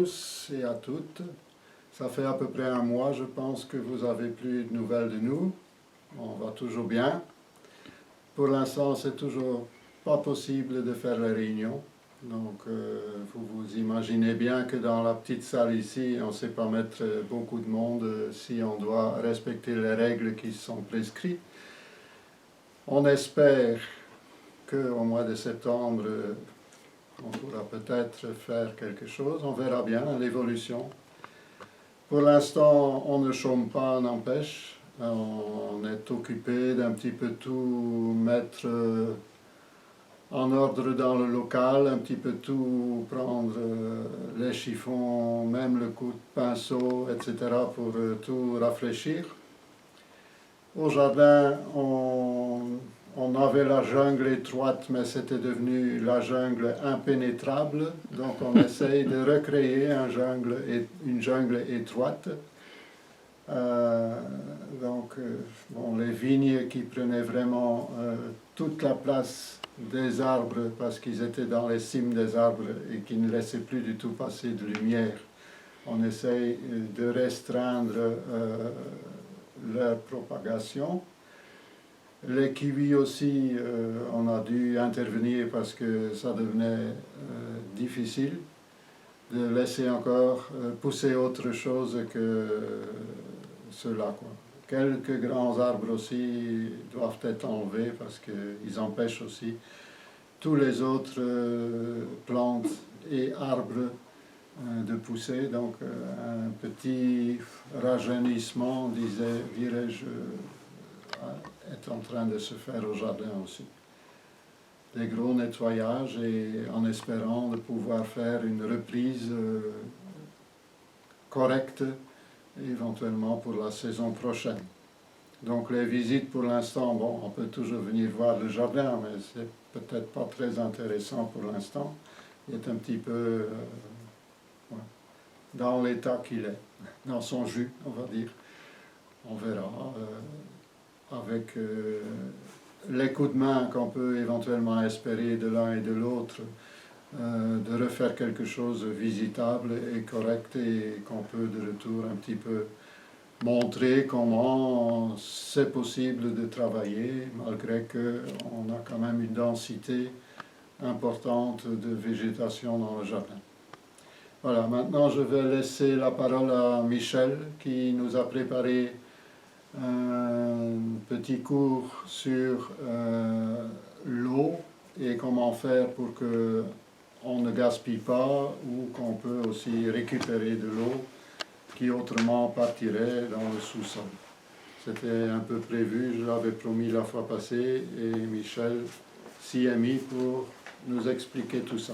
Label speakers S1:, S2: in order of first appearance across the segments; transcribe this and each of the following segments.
S1: tous et à toutes. Ça fait à peu près un mois, je pense, que vous avez plus de nouvelles de nous. On va toujours bien. Pour l'instant, c'est toujours pas possible de faire les réunions. Donc, vous vous imaginez bien que dans la petite salle ici, on ne sait pas mettre beaucoup de monde si on doit respecter les règles qui sont prescrites. On espère qu'au mois de septembre, on pourra peut-être faire quelque chose. On verra bien l'évolution. Pour l'instant, on ne chôme pas, n'empêche. On est occupé d'un petit peu tout mettre en ordre dans le local, un petit peu tout prendre, les chiffons, même le coup de pinceau, etc. pour tout rafraîchir. Au jardin, on avait la jungle étroite, mais c'était devenu la jungle impénétrable. Donc on essaye de recréer une jungle étroite. Bon, les vignes qui prenaient vraiment toute la place des arbres parce qu'ils étaient dans les cimes des arbres et qui ne laissaient plus du tout passer de lumière. On essaye de restreindre leur propagation. Les kiwis aussi, on a dû intervenir parce que ça devenait difficile de laisser encore pousser autre chose que cela, quoi. Quelques grands arbres aussi doivent être enlevés parce qu'ils empêchent aussi tous les autres plantes et arbres de pousser. Donc un petit rajeunissement, dirais-je, est en train de se faire au jardin aussi. Des gros nettoyages et en espérant de pouvoir faire une reprise correcte éventuellement pour la saison prochaine. Donc les visites pour l'instant, bon, on peut toujours venir voir le jardin, mais c'est peut-être pas très intéressant pour l'instant. Il est un petit peu dans l'état qu'il est, dans son jus, on va dire. On verra avec les coups de main qu'on peut éventuellement espérer de l'un et de l'autre, de refaire quelque chose de visitable et correct et qu'on peut de retour un petit peu montrer comment c'est possible de travailler malgré qu'on a quand même une densité importante de végétation dans le jardin. Voilà, maintenant je vais laisser la parole à Michel qui nous a préparé un petit cours sur l'eau et comment faire pour que on ne gaspille pas ou qu'on peut aussi récupérer de l'eau qui autrement partirait dans le sous-sol. C'était un peu prévu, je l'avais promis la fois passée et Michel s'y est mis pour nous expliquer tout ça.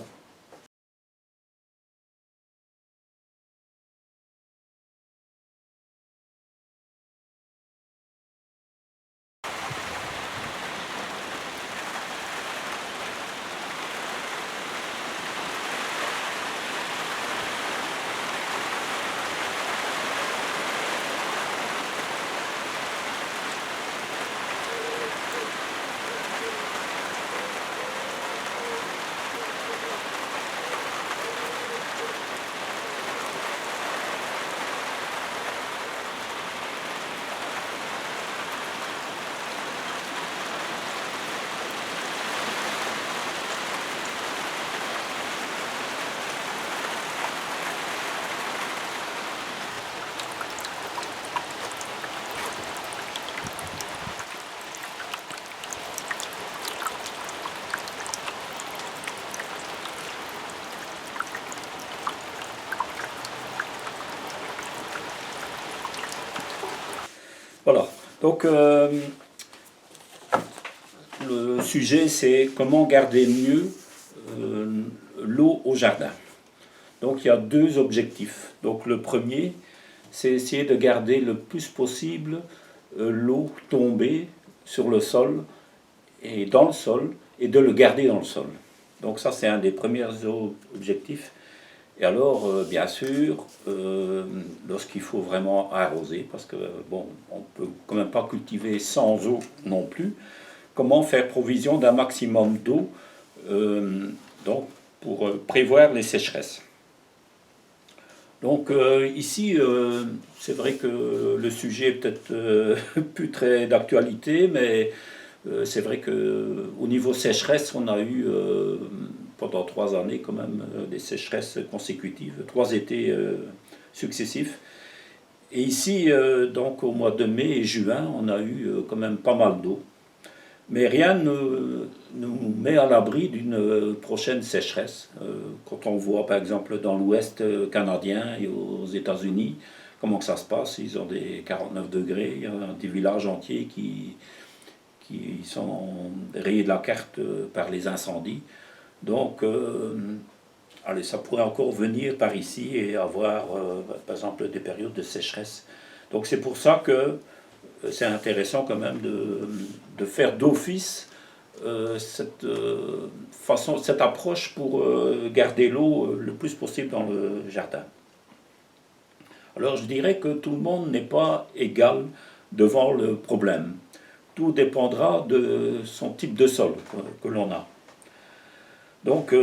S2: Voilà, donc le sujet c'est comment garder mieux l'eau au jardin. Donc il y a deux objectifs. Donc le premier, c'est essayer de garder le plus possible l'eau tombée sur le sol et dans le sol et de le garder dans le sol. Donc ça c'est un des premiers objectifs. Et alors, bien sûr, lorsqu'il faut vraiment arroser, parce que bon, on ne peut quand même pas cultiver sans eau non plus, comment faire provision d'un maximum d'eau donc pour prévoir les sécheresses. Donc ici, c'est vrai que le sujet est peut-être plus très d'actualité, mais c'est vrai qu'au niveau sécheresse, on a eu pendant 3 années quand même des sécheresses consécutives, 3 étés successifs. Et ici, donc au mois de mai et juin, on a eu quand même pas mal d'eau. Mais rien ne nous met à l'abri d'une prochaine sécheresse. Quand on voit par exemple dans l'ouest canadien et aux États-Unis, comment que ça se passe, ils ont des 49 degrés, il y a des villages entiers qui sont rayés de la carte par les incendies. Donc, allez, ça pourrait encore venir par ici et avoir, par exemple, des périodes de sécheresse. Donc c'est pour ça que c'est intéressant quand même de faire d'office cette cette approche pour garder l'eau le plus possible dans le jardin. Alors je dirais que tout le monde n'est pas égal devant le problème. Tout dépendra de son type de sol que l'on a. Donc,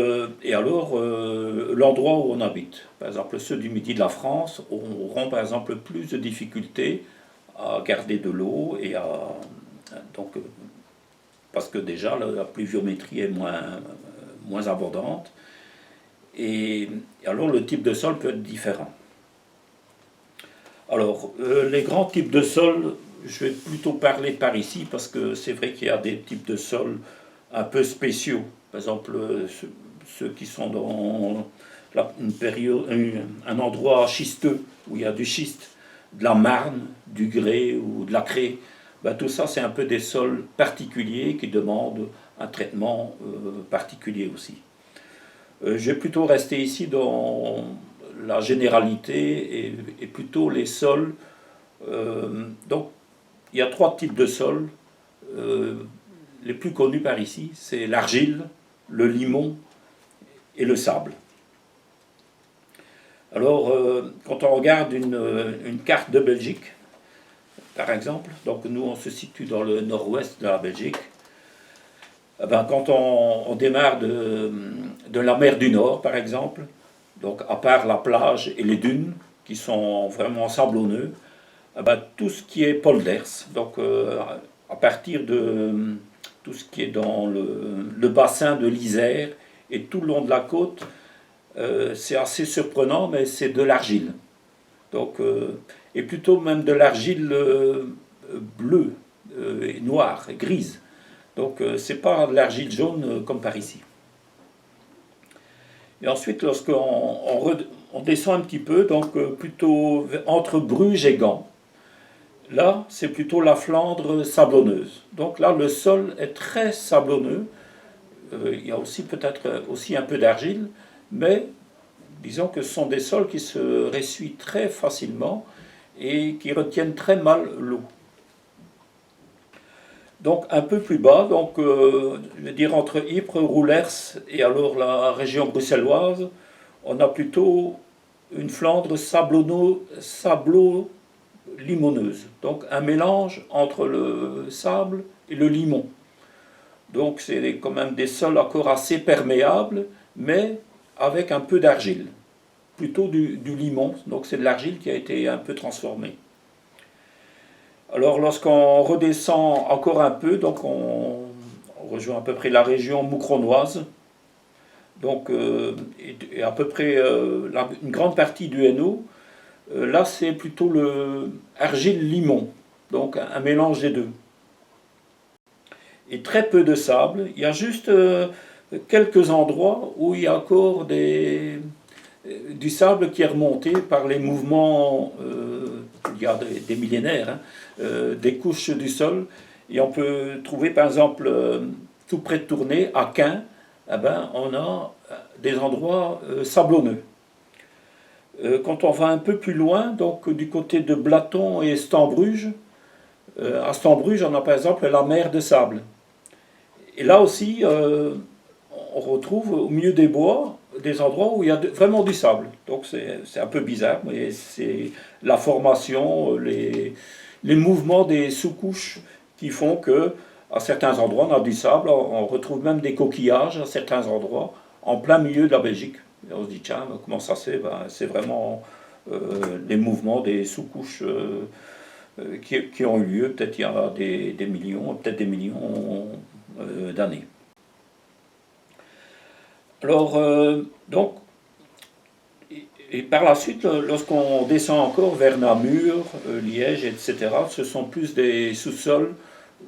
S2: et alors, l'endroit où on habite, par exemple ceux du midi de la France auront par exemple plus de difficultés à garder de l'eau et donc, parce que déjà la pluviométrie est moins abondante et alors le type de sol peut être différent. Alors, les grands types de sols, je vais plutôt parler par ici parce que c'est vrai qu'il y a des types de sols un peu spéciaux. Par exemple, ceux qui sont dans un endroit schisteux où il y a du schiste, de la marne, du grès ou de la craie. Ben, tout ça, c'est un peu des sols particuliers qui demandent un traitement particulier aussi. Je vais plutôt rester ici dans la généralité et plutôt les sols. Donc, il y a 3 types de sols. Les plus connus par ici, c'est l'argile, le limon et le sable. Alors, quand on regarde une carte de Belgique, par exemple, donc nous on se situe dans le nord-ouest de la Belgique, eh ben, quand on démarre de la mer du Nord, par exemple, donc à part la plage et les dunes, qui sont vraiment sablonneux, eh ben, tout ce qui est polders, donc à partir de tout ce qui est dans le bassin de l'Isère et tout le long de la côte, c'est assez surprenant, mais c'est de l'argile. Donc, et plutôt même de l'argile bleue, et noire, et grise. Donc, c'est pas de l'argile jaune comme par ici. Et ensuite, lorsqu'on on descend un petit peu, donc plutôt entre Bruges et Gand, là, c'est plutôt la Flandre sablonneuse. Donc là, le sol est très sablonneux. Il y a aussi peut-être aussi un peu d'argile, mais disons que ce sont des sols qui se ressuient très facilement et qui retiennent très mal l'eau. Donc un peu plus bas, donc je veux dire entre Ypres, Roulers et alors la région bruxelloise, on a plutôt une Flandre sablo-limoneuse. Donc un mélange entre le sable et le limon. Donc c'est quand même des sols encore assez perméables, mais avec un peu d'argile. Plutôt du limon, donc c'est de l'argile qui a été un peu transformée. Alors lorsqu'on redescend encore un peu, donc on rejoint à peu près la région moucronoise, donc et à peu près une grande partie du Hainaut, là c'est plutôt le argile-limon, donc un mélange des deux. Et très peu de sable, il y a juste quelques endroits où il y a encore du sable qui est remonté par les mouvements, il y a des millénaires, hein, des couches du sol. Et on peut trouver par exemple, tout près de Tournai, à Caen, eh ben, on a des endroits sablonneux. Quand on va un peu plus loin, donc du côté de Blaton et Stambruge, à Stambruge, on a par exemple la mer de sable. Et là aussi, on retrouve au milieu des bois des endroits où il y a vraiment du sable. Donc c'est un peu bizarre, mais c'est la formation, les mouvements des sous-couches qui font que à certains endroits on a du sable, on retrouve même des coquillages à certains endroits, en plein milieu de la Belgique. Et on se dit, tiens, comment ça c'est? Ben, c'est vraiment les mouvements des sous-couches qui ont eu lieu peut-être il y a des millions, peut-être des millions d'années. Alors, donc, et par la suite, lorsqu'on descend encore vers Namur, Liège, etc., ce sont plus des sous-sols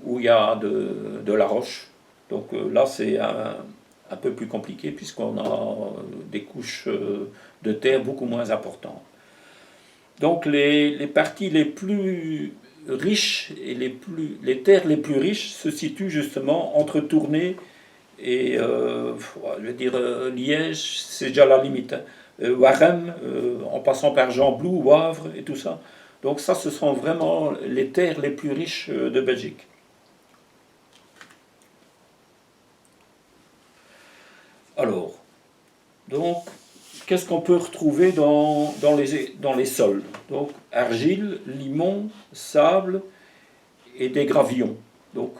S2: où il y a de la roche. Donc là, c'est un peu plus compliqué puisqu'on a des couches de terre beaucoup moins importantes. Donc les parties les plus riches et les terres les plus riches se situent justement entre Tournai et je veux dire Liège, c'est déjà la limite. Hein. Waremme, en passant par Gembloux, Wavre et tout ça. Donc ça, ce sont vraiment les terres les plus riches de Belgique. Alors, donc, qu'est-ce qu'on peut retrouver dans les sols? Donc, argile, limon, sable et des gravillons. Donc,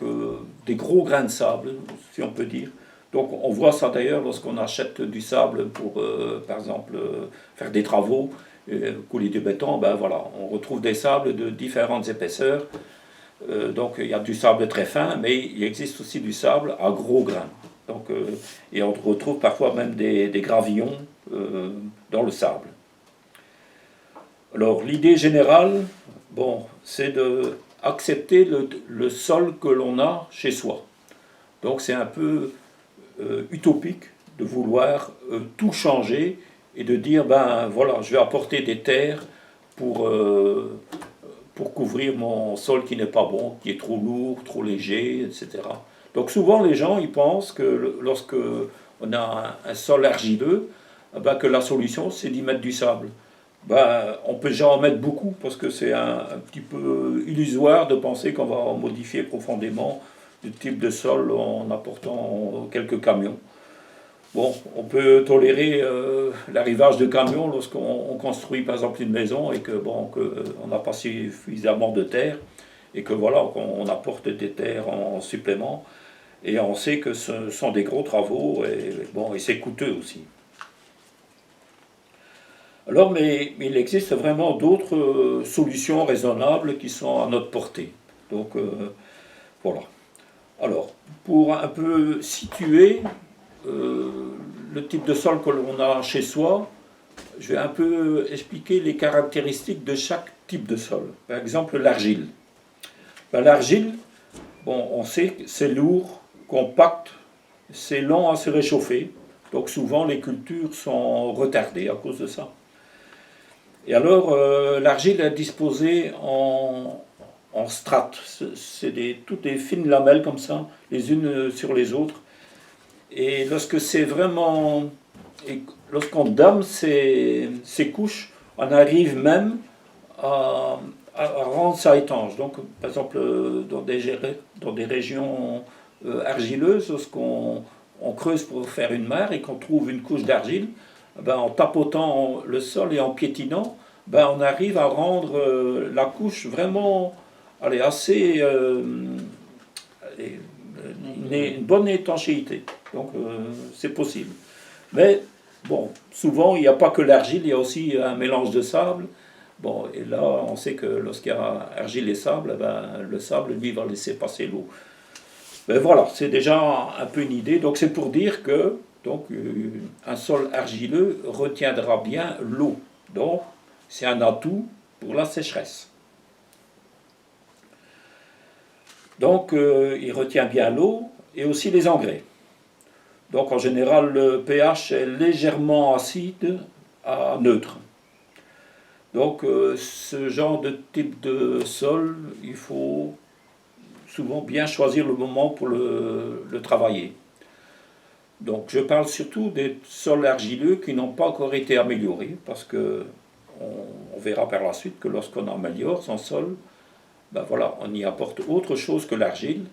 S2: des gros grains de sable, si on peut dire. Donc, on voit ça d'ailleurs lorsqu'on achète du sable pour, par exemple, faire des travaux, couler du béton. Ben voilà, on retrouve des sables de différentes épaisseurs. Donc, il y a du sable très fin, mais il existe aussi du sable à gros grains. Donc, et on retrouve parfois même des gravillons dans le sable. Alors l'idée générale, bon, c'est d'accepter le sol que l'on a chez soi. Donc c'est un peu utopique de vouloir tout changer et de dire, ben voilà, je vais apporter des terres pour couvrir mon sol qui n'est pas bon, qui est trop lourd, trop léger, etc. Donc souvent les gens ils pensent que lorsque on a un sol argileux, ben, que la solution c'est d'y mettre du sable. Ben, on peut déjà en mettre beaucoup parce que c'est un petit peu illusoire de penser qu'on va modifier profondément le type de sol en apportant quelques camions. Bon, on peut tolérer l'arrivage de camions lorsqu'on construit par exemple une maison et que bon, on n'a pas suffisamment de terre et que voilà, qu'on apporte des terres en supplément. Et on sait que ce sont des gros travaux et, bon, et c'est coûteux aussi. Alors, mais il existe vraiment d'autres solutions raisonnables qui sont à notre portée. Donc, voilà. Alors, pour un peu situer le type de sol que l'on a chez soi, je vais un peu expliquer les caractéristiques de chaque type de sol. Par exemple, l'argile. Ben, l'argile, bon, on sait que c'est lourd, compact, c'est lent à se réchauffer. Donc souvent les cultures sont retardées à cause de ça. Et alors l'argile est disposée en strates. C'est toutes des fines lamelles comme ça, les unes sur les autres. Et lorsque c'est vraiment... lorsqu'on dame ces couches, on arrive même à rendre ça étanche. Donc, par exemple, dans des régions argileuses, lorsqu'on creuse pour faire une mare et qu'on trouve une couche d'argile, ben, en tapotant le sol et en piétinant, ben, on arrive à rendre la couche vraiment assez... une bonne étanchéité. Donc, c'est possible. Mais, bon, souvent, il n'y a pas que l'argile, il y a aussi un mélange de sable. Bon, et là, on sait que lorsqu'il y a argile et sable, ben, le sable, lui, va laisser passer l'eau. Ben voilà, c'est déjà un peu une idée. Donc, c'est pour dire que donc, un sol argileux retiendra bien l'eau. Donc, c'est un atout pour la sécheresse. Donc, il retient bien l'eau et aussi les engrais. Donc, en général, le pH est légèrement acide à neutre. Donc ce genre de type de sol, il faut souvent bien choisir le moment pour le travailler. Donc je parle surtout des sols argileux qui n'ont pas encore été améliorés, parce que on verra par la suite que lorsqu'on améliore son sol, ben voilà, on y apporte autre chose que l'argile,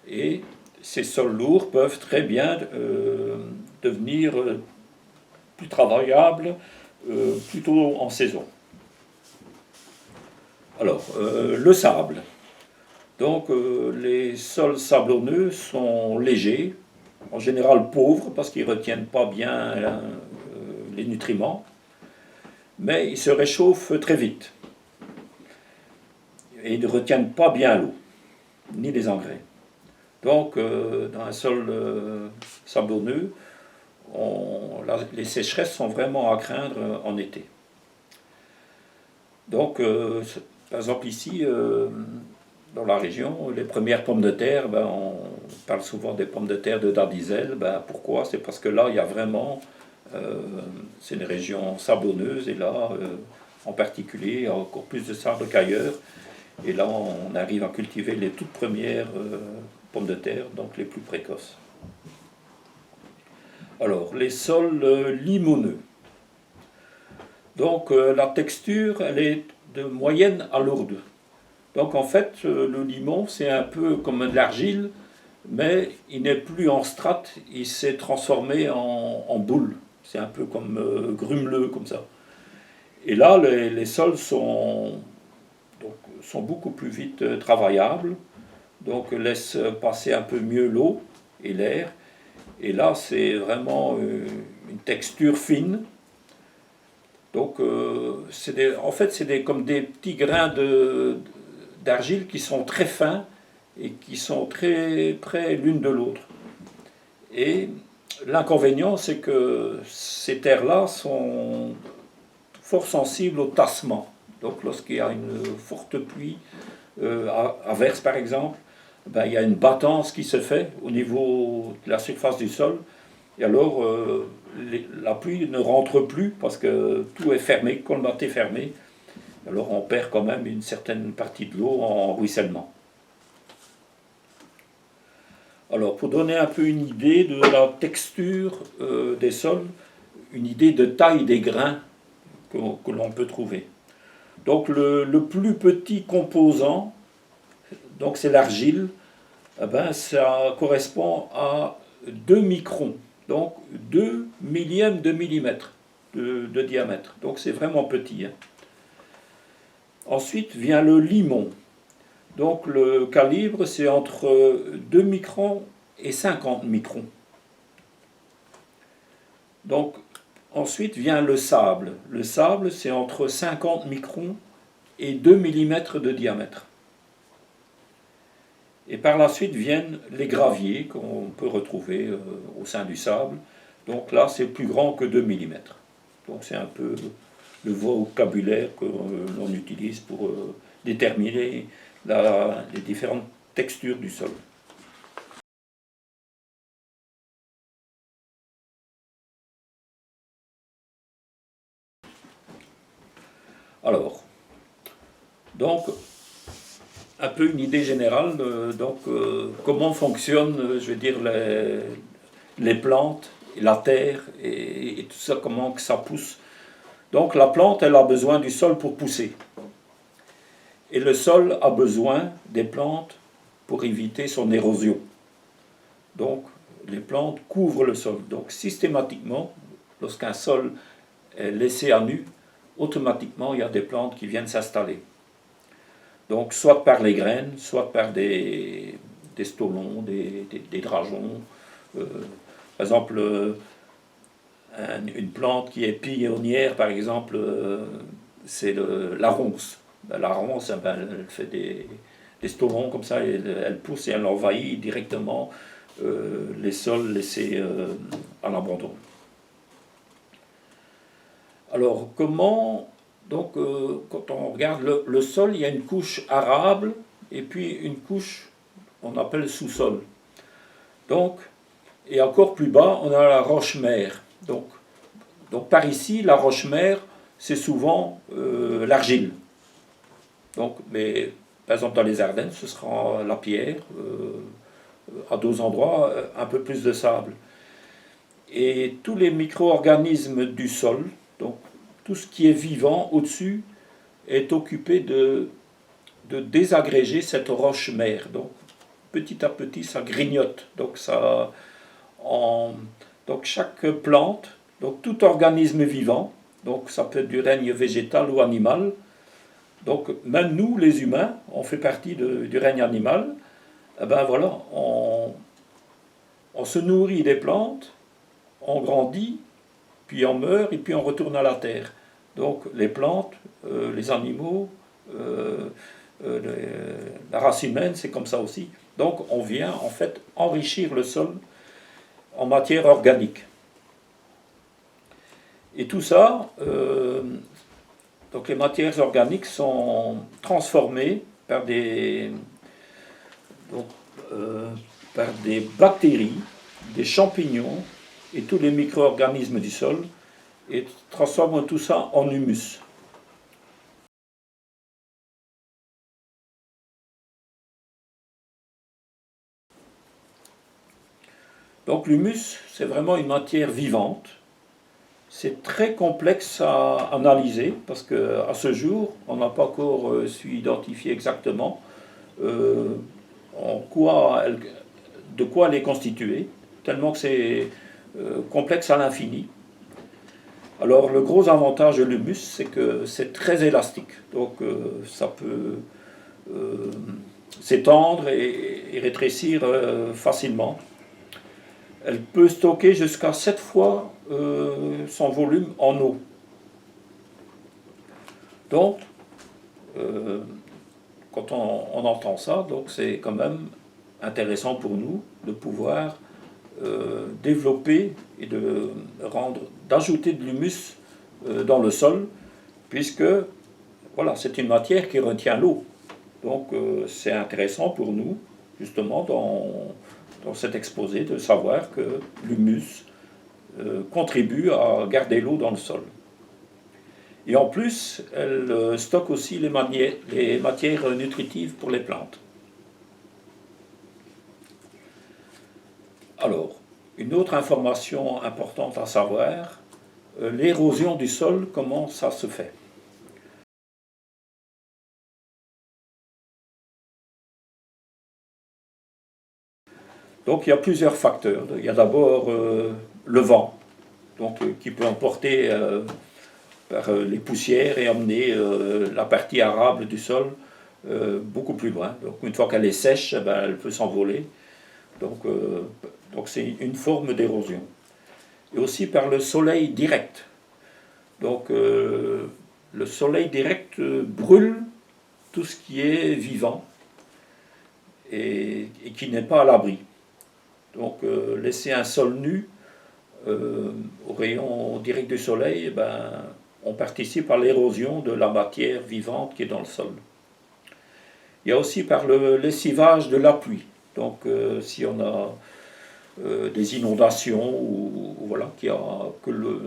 S2: et ces sols lourds peuvent très bien devenir plus travaillables plutôt en saison. Alors, le sable. Donc, les sols sablonneux sont légers, en général pauvres, parce qu'ils ne retiennent pas bien les nutriments. mais ils se réchauffent très vite. Et ils ne retiennent pas bien l'eau, ni les engrais. Donc, dans un sol sablonneux, les sécheresses sont vraiment à craindre en été. Donc, par exemple ici, dans la région, les premières pommes de terre, ben, on parle souvent des pommes de terre de Dardisel. Ben, pourquoi? C'est parce que là, il y a vraiment, c'est une région sablonneuse, et là, en particulier, il y a encore plus de sable qu'ailleurs. Et là, on arrive à cultiver les toutes premières pommes de terre, donc les plus précoces. Alors, les sols limoneux. Donc, la texture, elle est de moyenne à lourde. Donc, en fait, le limon, c'est un peu comme de l'argile, mais il n'est plus en strates, il s'est transformé en boule. C'est un peu comme grumeleux, comme ça. Et là, les sols sont beaucoup plus vite travaillables, donc laissent passer un peu mieux l'eau et l'air. Et là, c'est vraiment une texture fine. Donc, en fait, c'est comme des petits grains d'argile qui sont très fins et qui sont très près l'une de l'autre. Et l'inconvénient, c'est que ces terres-là sont fort sensibles au tassement. Donc, lorsqu'il y a une forte pluie, averse par exemple, ben, il y a une battance qui se fait au niveau de la surface du sol. Et alors, la pluie ne rentre plus parce que tout est fermé, colmaté fermé. Alors, on perd quand même une certaine partie de l'eau en ruissellement. Alors, pour donner un peu une idée de la texture des sols, une idée de taille des grains que l'on peut trouver. Donc, le plus petit composant, donc c'est l'argile, eh ben, ça correspond à 2 microns. Donc 2 millièmes de millimètre de diamètre. Donc c'est vraiment petit. Hein. Ensuite vient le limon. Donc le calibre, c'est entre 2 microns et 50 microns. Donc ensuite vient le sable. Le sable, c'est entre 50 microns et 2 millimètres de diamètre. Et par la suite viennent les graviers qu'on peut retrouver au sein du sable. Donc là, c'est plus grand que 2 mm. Donc c'est un peu le vocabulaire que l'on utilise pour déterminer les différentes textures du sol. Alors, donc, un peu une idée générale comment fonctionnent, je veux dire, les plantes, la terre et tout ça, comment que ça pousse. Donc la plante, elle a besoin du sol pour pousser. Et le sol a besoin des plantes pour éviter son érosion. Donc les plantes couvrent le sol. Donc systématiquement, lorsqu'un sol est laissé à nu, automatiquement il y a des plantes qui viennent s'installer. Donc soit par les graines, soit par des stolons, des drageons. Par exemple, une plante qui est pionnière, par exemple, c'est la ronce. La ronce, elle fait des stolons comme ça, elle pousse et elle envahit directement les sols laissés à l'abandon. Alors, comment... Donc, quand on regarde le sol, il y a une couche arable et puis une couche, on appelle sous-sol. Donc, et encore plus bas, on a la roche-mère. Donc par ici, la roche-mère, c'est souvent l'argile. Donc, mais par exemple, dans les Ardennes, ce sera la pierre, à d'autres endroits, un peu plus de sable. Et tous les micro-organismes du sol, donc tout ce qui est vivant au-dessus, est occupé de désagréger cette roche-mère. Donc, petit à petit, ça grignote. Donc, donc chaque plante, donc tout organisme vivant, donc ça peut être du règne végétal ou animal, donc même nous, les humains, on fait partie du règne animal, eh ben voilà, on se nourrit des plantes, on grandit, puis on meurt, et puis on retourne à la terre. Donc les plantes, les animaux, la race humaine, c'est comme ça aussi. Donc on vient en fait enrichir le sol en matière organique. Et tout ça, donc les matières organiques sont transformées par donc, par des bactéries, des champignons et tous les micro-organismes du sol et transforment tout ça en humus. Donc l'humus, c'est vraiment une matière vivante. C'est très complexe à analyser parce qu'à ce jour, on n'a pas encore su identifier exactement de quoi elle est constituée, tellement que c'est complexe à l'infini. Alors le gros avantage de l'humus, c'est que c'est très élastique, donc ça peut s'étendre et rétrécir facilement. Elle peut stocker jusqu'à 7 fois son volume en eau. Donc, quand on entend ça, donc c'est quand même intéressant pour nous de pouvoir développer et d'ajouter de l'humus dans le sol, puisque voilà, c'est une matière qui retient l'eau. Donc c'est intéressant pour nous, justement, dans cet exposé, de savoir que l'humus contribue à garder l'eau dans le sol. Et en plus, elle stocke aussi les matières nutritives pour les plantes. Alors, une autre information importante à savoir, l'érosion du sol, comment ça se fait? Donc il y a plusieurs facteurs. Il y a d'abord le vent, donc, qui peut emporter par les poussières et emmener la partie arable du sol beaucoup plus loin. Donc une fois qu'elle est sèche, ben, elle peut s'envoler. Donc c'est une forme d'érosion. Et aussi par le soleil direct. Donc le soleil direct brûle tout ce qui est vivant et qui n'est pas à l'abri. Donc laisser un sol nu au rayon direct du soleil, ben, on participe à l'érosion de la matière vivante qui est dans le sol. Il y a aussi par le lessivage de la pluie. Donc si on a des inondations ou voilà,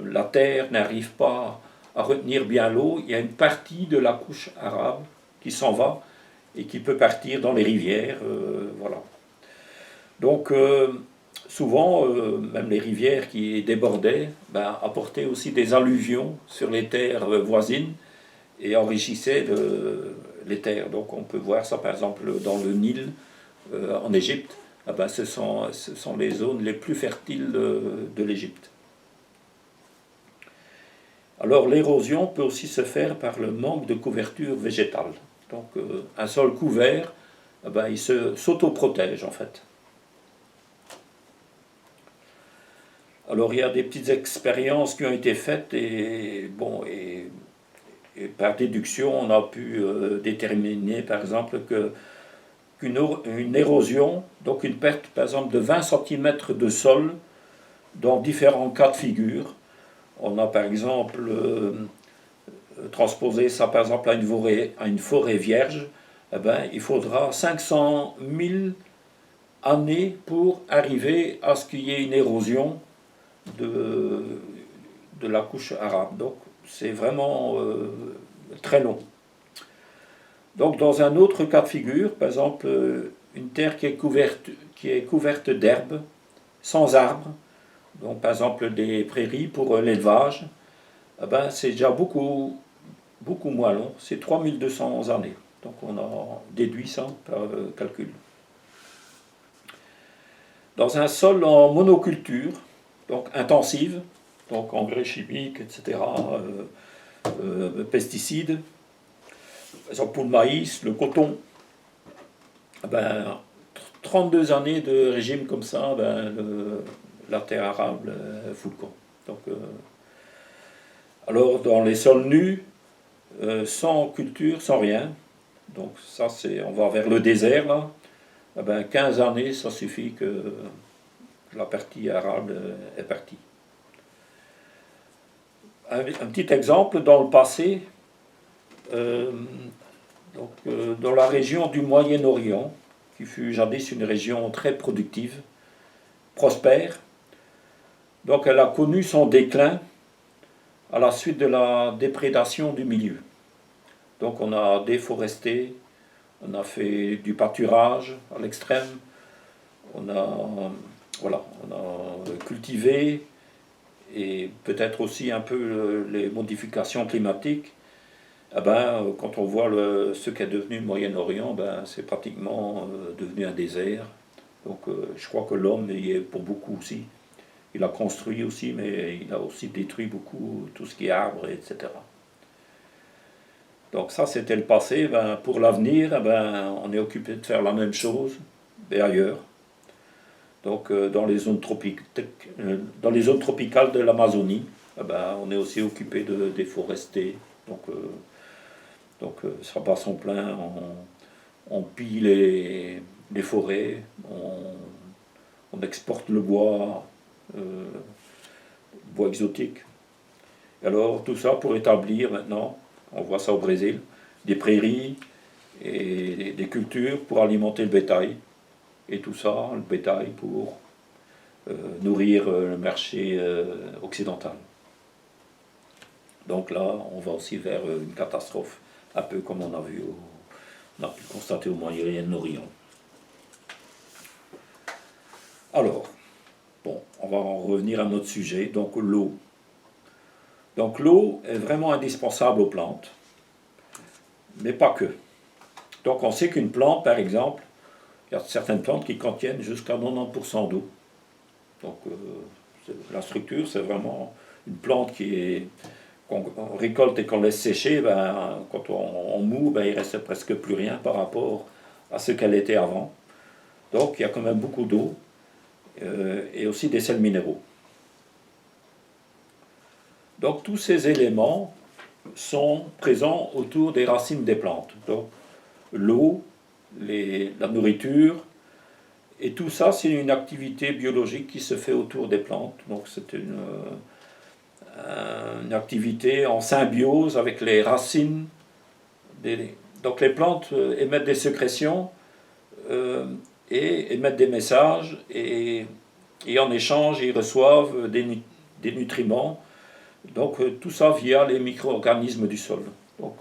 S2: la terre n'arrive pas à retenir bien l'eau, il y a une partie de la couche arable qui s'en va et qui peut partir dans les rivières. Voilà. Donc souvent, même les rivières qui débordaient apportaient aussi des alluvions sur les terres voisines et enrichissaient les terres. Donc on peut voir ça par exemple dans le Nil en Égypte. Ce sont les zones les plus fertiles de l'Égypte. Alors l'érosion peut aussi se faire par le manque de couverture végétale. Donc un sol couvert, il s'autoprotège en fait. Alors il y a des petites expériences qui ont été faites et par déduction on a pu déterminer par exemple qu'une érosion, donc une perte par exemple de 20 cm de sol dans différents cas de figure. On a par exemple transposé ça par exemple à une forêt vierge, il faudra 500 000 années pour arriver à ce qu'il y ait une érosion de la couche arabe. Donc c'est vraiment très long. Donc dans un autre cas de figure, par exemple une terre qui est couverte d'herbes, sans arbres, donc par exemple des prairies pour l'élevage, c'est déjà beaucoup moins long, c'est 3200 années. Donc on a déduit ça par calcul. Dans un sol en monoculture, donc intensive, donc engrais chimiques, etc., pesticides, par exemple pour le maïs, le coton, 32 années de régime comme ça, la terre arable fout le camp. Donc, Alors dans les sols nus, sans culture, sans rien, donc ça c'est, on va vers le désert là, eh ben 15 années ça suffit que la partie arable est partie. Un petit exemple, dans le passé, euh, dans la région du Moyen-Orient, qui fut jadis une région très productive, prospère, donc elle a connu son déclin à la suite de la déprédation du milieu. Donc on a déforesté, on a fait du pâturage à l'extrême, on a, voilà, on a cultivé et peut-être aussi un peu les modifications climatiques. Eh ben, quand on voit ce qu'est devenu le Moyen-Orient, ben, c'est pratiquement devenu un désert. Donc je crois que l'homme y est pour beaucoup aussi. Il a construit aussi, mais il a aussi détruit beaucoup tout ce qui est arbres, etc. Donc ça, c'était le passé. Ben, pour l'avenir, ben, on est occupé de faire la même chose, mais ailleurs. Donc dans les zones tropicales de l'Amazonie, ben, on est aussi occupé de déforester. Donc ça passe en plein, on pille les forêts, on exporte le bois exotique. Et alors tout ça pour établir maintenant, on voit ça au Brésil, des prairies et des cultures pour alimenter le bétail. Et tout ça, le bétail pour nourrir le marché occidental. Donc là, on va aussi vers une catastrophe, un peu comme on a pu constater au Moyen-Orient. Alors, bon, on va en revenir à notre sujet, donc l'eau. Donc l'eau est vraiment indispensable aux plantes, mais pas que. Donc on sait qu'une plante, par exemple, il y a certaines plantes qui contiennent jusqu'à 90% d'eau. Donc la structure, c'est vraiment une plante qu'on récolte et qu'on laisse sécher, ben, quand on moud, ben, il ne reste presque plus rien par rapport à ce qu'elle était avant. Donc il y a quand même beaucoup d'eau et aussi des sels minéraux. Donc tous ces éléments sont présents autour des racines des plantes. Donc l'eau, la nourriture, et tout ça c'est une activité biologique qui se fait autour des plantes. Donc c'est une activité en symbiose avec les racines. Donc les plantes émettent des sécrétions et émettent des messages et en échange ils reçoivent des nutriments. Donc tout ça via les micro-organismes du sol. Donc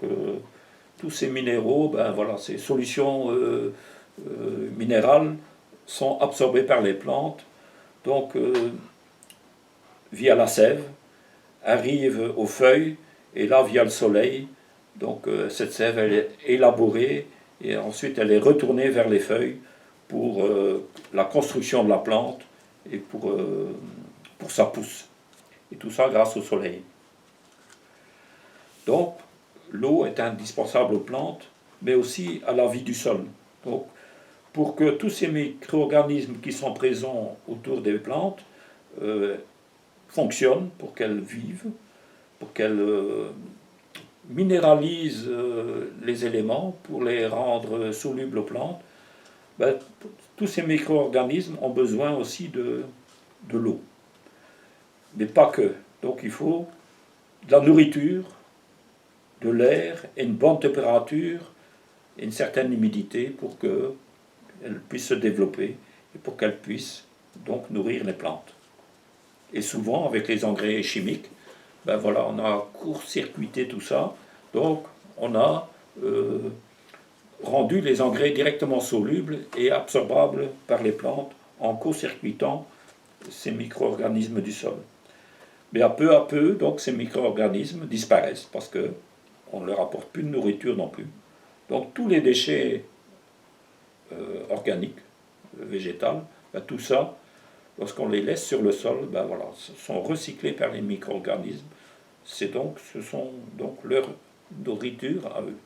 S2: tous ces minéraux, ben voilà, ces solutions minérales sont absorbées par les plantes. Donc via la sève, arrivent aux feuilles et là via le soleil. Donc cette sève elle est élaborée et ensuite elle est retournée vers les feuilles pour la construction de la plante et pour sa pousse. Et tout ça grâce au soleil. Donc, l'eau est indispensable aux plantes, mais aussi à la vie du sol. Donc, pour que tous ces micro-organismes qui sont présents autour des plantes fonctionnent, pour qu'elles vivent, pour qu'elles minéralisent les éléments, pour les rendre solubles aux plantes, ben, tous ces micro-organismes ont besoin aussi de l'eau. Mais pas que. Donc il faut de la nourriture, de l'air et une bonne température et une certaine humidité pour qu'elle puisse se développer et pour qu'elle puisse donc nourrir les plantes. Et souvent avec les engrais chimiques, ben voilà, on a court-circuité tout ça, donc on a rendu les engrais directement solubles et absorbables par les plantes en court-circuitant ces micro-organismes du sol. Mais à peu, donc, ces micro-organismes disparaissent parce qu'on ne leur apporte plus de nourriture non plus. Donc tous les déchets organiques, végétales, ben, tout ça, lorsqu'on les laisse sur le sol, ben, voilà, sont recyclés par les micro-organismes. Ce sont donc leur nourriture à eux.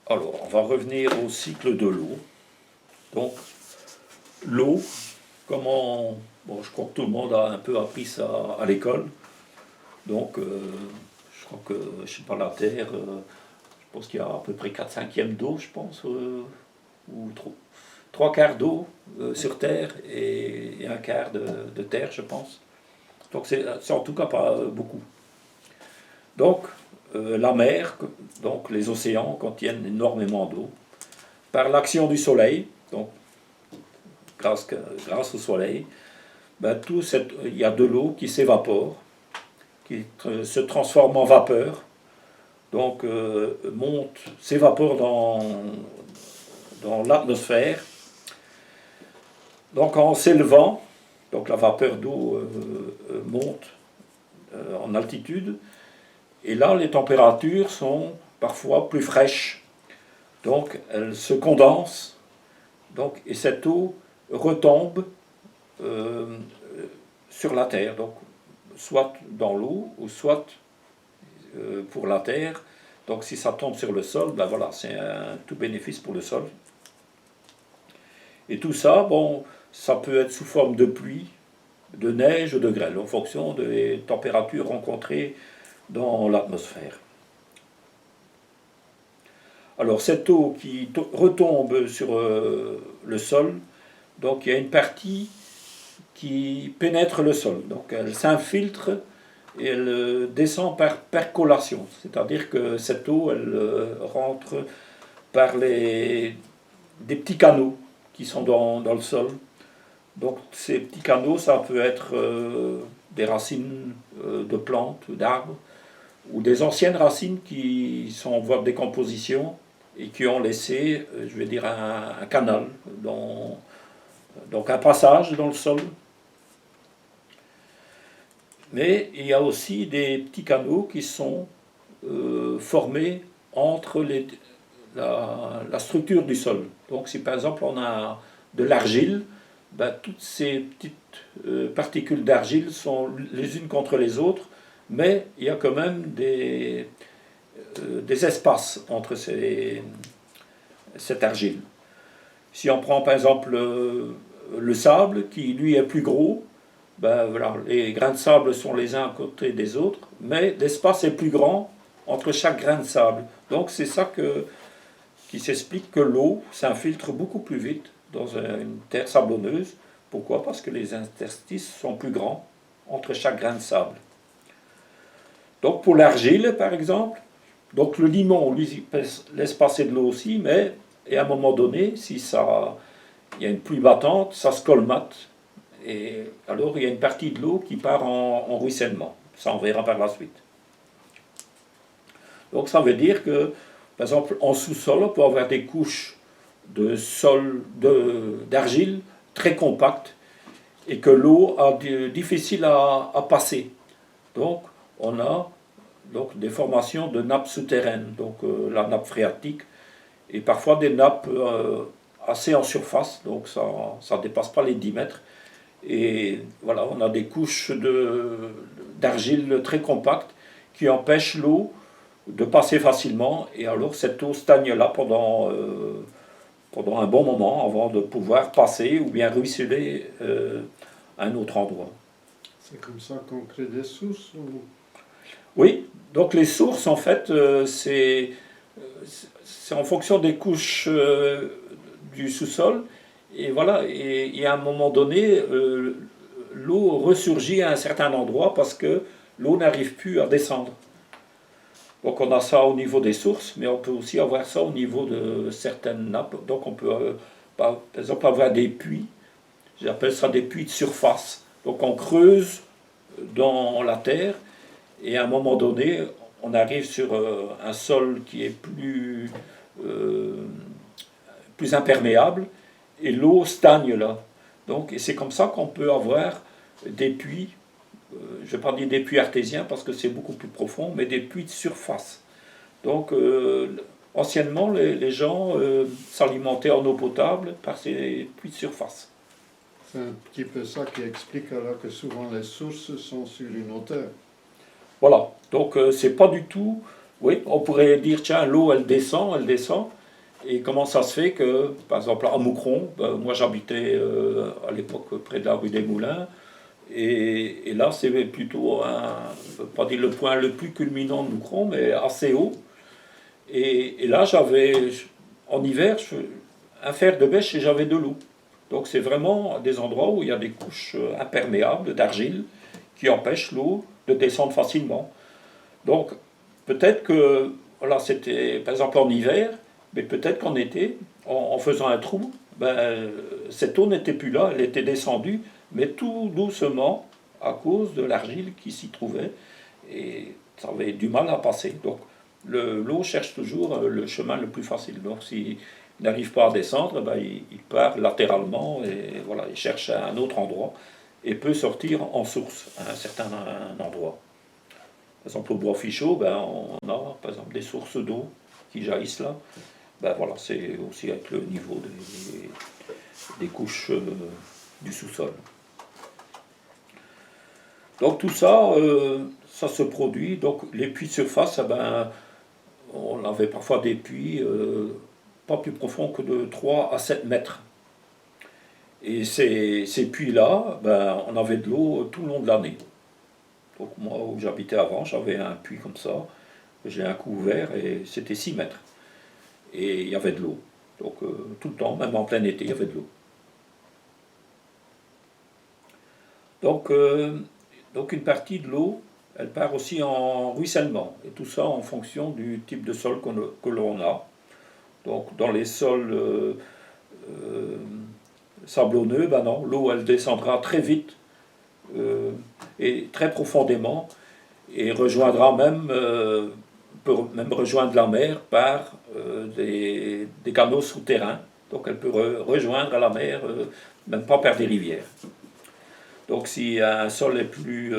S2: Alors, on va revenir au cycle de l'eau. Donc, l'eau, comment... Bon, je crois que tout le monde a un peu appris ça à l'école. Donc, je crois que, je sais pas, la Terre, je pense qu'il y a à peu près 4/5 d'eau, je pense, ou 3/4 d'eau sur Terre et 1/4 de terre, je pense. Donc, c'est en tout cas pas beaucoup. Donc, la mer, donc les océans contiennent énormément d'eau. Par l'action du soleil, donc grâce au soleil, ben, il y a de l'eau qui s'évapore, qui se transforme en vapeur, donc s'évapore dans l'atmosphère. Donc en s'élevant, donc la vapeur d'eau monte en altitude, et là les températures sont parfois plus fraîches, donc elle se condense, donc, et cette eau retombe sur la terre, donc soit dans l'eau ou soit pour la terre. Donc si ça tombe sur le sol, ben voilà, c'est un tout bénéfice pour le sol. Et tout ça, bon, ça peut être sous forme de pluie, de neige ou de grêle, en fonction des températures rencontrées dans l'atmosphère. Alors cette eau qui retombe sur le sol, donc il y a une partie qui pénètre le sol, donc elle s'infiltre et elle descend par percolation, c'est-à-dire que cette eau elle rentre par des petits canaux qui sont dans le sol. Donc ces petits canaux, ça peut être des racines de plantes, d'arbres, ou des anciennes racines qui sont en voie de décomposition et qui ont laissé, je vais dire, un canal, donc un passage dans le sol. Mais il y a aussi des petits canaux qui sont formés entre la structure du sol. Donc si par exemple on a de l'argile, ben, toutes ces petites particules d'argile sont les unes contre les autres, mais il y a quand même des espaces entre cette argile. Si on prend par exemple le sable, qui lui est plus gros, ben, voilà, les grains de sable sont les uns à côté des autres, mais l'espace est plus grand entre chaque grain de sable. Donc c'est ça qui s'explique que l'eau s'infiltre beaucoup plus vite dans une terre sablonneuse. Pourquoi? Parce que les interstices sont plus grands entre chaque grain de sable. Donc pour l'argile, par exemple, donc le limon, lui, laisse passer de l'eau aussi, mais et à un moment donné, si il y a une pluie battante, ça se colmate, et alors il y a une partie de l'eau qui part en ruissellement. Ça, on verra par la suite. Donc ça veut dire que, par exemple, en sous-sol, on peut avoir des couches de sol, d'argile très compactes, et que l'eau est difficile à passer. Donc on a des formations de nappes souterraines, donc la nappe phréatique, et parfois des nappes assez en surface, donc ça ne dépasse pas les 10 mètres. Et voilà, on a des couches d'argile très compactes qui empêchent l'eau de passer facilement, et alors cette eau stagne là pendant un bon moment avant de pouvoir passer ou bien ruisseler à un autre endroit.
S1: C'est comme ça qu'on crée des sources ou...
S2: Oui, donc les sources, en fait, c'est en fonction des couches du sous-sol. Et voilà, et à un moment donné, l'eau ressurgit à un certain endroit parce que l'eau n'arrive plus à descendre. Donc on a ça au niveau des sources, mais on peut aussi avoir ça au niveau de certaines nappes. Donc on peut, par exemple, avoir des puits. J'appelle ça des puits de surface. Donc on creuse dans la terre, et à un moment donné, on arrive sur un sol qui est plus imperméable, et l'eau stagne là. Donc, et c'est comme ça qu'on peut avoir des puits, je ne vais pas dire des puits artésiens parce que c'est beaucoup plus profond, mais des puits de surface. Donc, anciennement, les gens s'alimentaient en eau potable par ces puits de surface.
S1: C'est un petit peu ça qui explique alors que souvent les sources sont sur une hauteur.
S2: Voilà, donc c'est pas du tout... Oui, on pourrait dire, tiens, l'eau, elle descend, Et comment ça se fait que, par exemple, à Moucron, ben, moi j'habitais à l'époque près de la rue des Moulins, et là c'est plutôt je ne veux pas dire le point le plus culminant de Moucron, mais assez haut. Et là j'avais, en hiver, un fer de bêche et j'avais de l'eau. Donc c'est vraiment des endroits où il y a des couches imperméables d'argile qui empêchent l'eau de descendre facilement. Donc peut-être que, voilà, c'était par exemple en hiver, mais peut-être qu'en été, en faisant un trou, ben, cette eau n'était plus là, elle était descendue, mais tout doucement à cause de l'argile qui s'y trouvait, et ça avait du mal à passer. Donc l'eau cherche toujours le chemin le plus facile. Donc s'il n'arrive pas à descendre, ben, il part latéralement et voilà, il cherche un autre endroit et peut sortir en source à un certain endroit. Par exemple, au Bois Fichot, ben, on a par exemple des sources d'eau qui jaillissent là. Ben, voilà, c'est aussi avec le niveau des couches du sous-sol. Donc tout ça, ça se produit. Donc les puits de surface, ben, on avait parfois des puits pas plus profonds que de 3 à 7 mètres. Et ces puits-là, ben, on avait de l'eau tout le long de l'année. Donc moi, où j'habitais avant, j'avais un puits comme ça. J'ai un coup ouvert et c'était 6 mètres. Et il y avait de l'eau. Donc tout le temps, même en plein été, il y avait de l'eau. Donc une partie de l'eau, elle part aussi en ruissellement. Et tout ça en fonction du type de sol que l'on a. Donc dans les sols sablonneux, ben non, l'eau elle descendra très vite et très profondément et rejoindra même, peut même rejoindre la mer par des canaux souterrains. Donc elle peut rejoindre la mer, même pas par des rivières. Donc si un sol est plus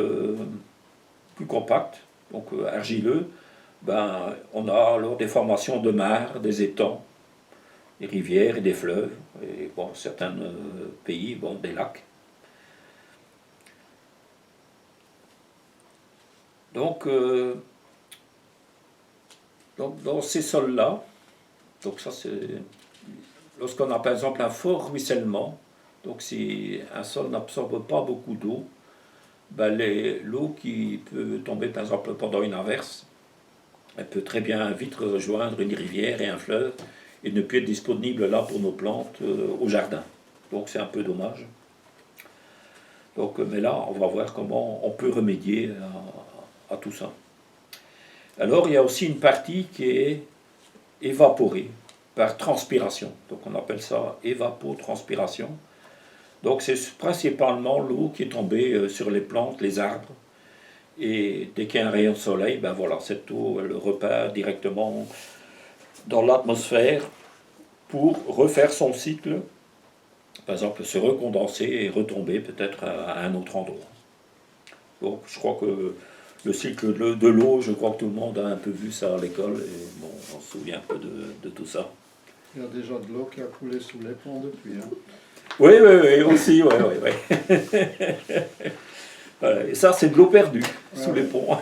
S2: compact, donc argileux, ben, on a alors des formations de mares, des étangs, des rivières et des fleuves, et bon, certains pays, bon, des lacs. Donc dans ces sols-là, donc ça c'est lorsqu'on a par exemple un fort ruissellement, donc si un sol n'absorbe pas beaucoup d'eau, ben l'eau qui peut tomber par exemple pendant une averse, elle peut très bien vite rejoindre une rivière et un fleuve et ne plus être disponible là pour nos plantes au jardin. Donc c'est un peu dommage. Donc, mais là, on va voir comment on peut remédier à tout ça. Alors il y a aussi une partie qui est évaporée par transpiration. Donc on appelle ça évapotranspiration. Donc c'est principalement l'eau qui est tombée sur les plantes, les arbres. Et dès qu'il y a un rayon de soleil, ben voilà, cette eau elle repart directement dans l'atmosphère pour refaire son cycle, par exemple se recondenser et retomber peut-être à un autre endroit. Donc je crois que le cycle de l'eau, je crois que tout le monde a un peu vu ça à l'école, et bon, on se souvient un peu de tout ça.
S1: Il y a déjà de l'eau qui a coulé sous les ponts depuis. Hein.
S2: Oui, aussi, oui. Et ça, c'est de l'eau perdue sous les ponts.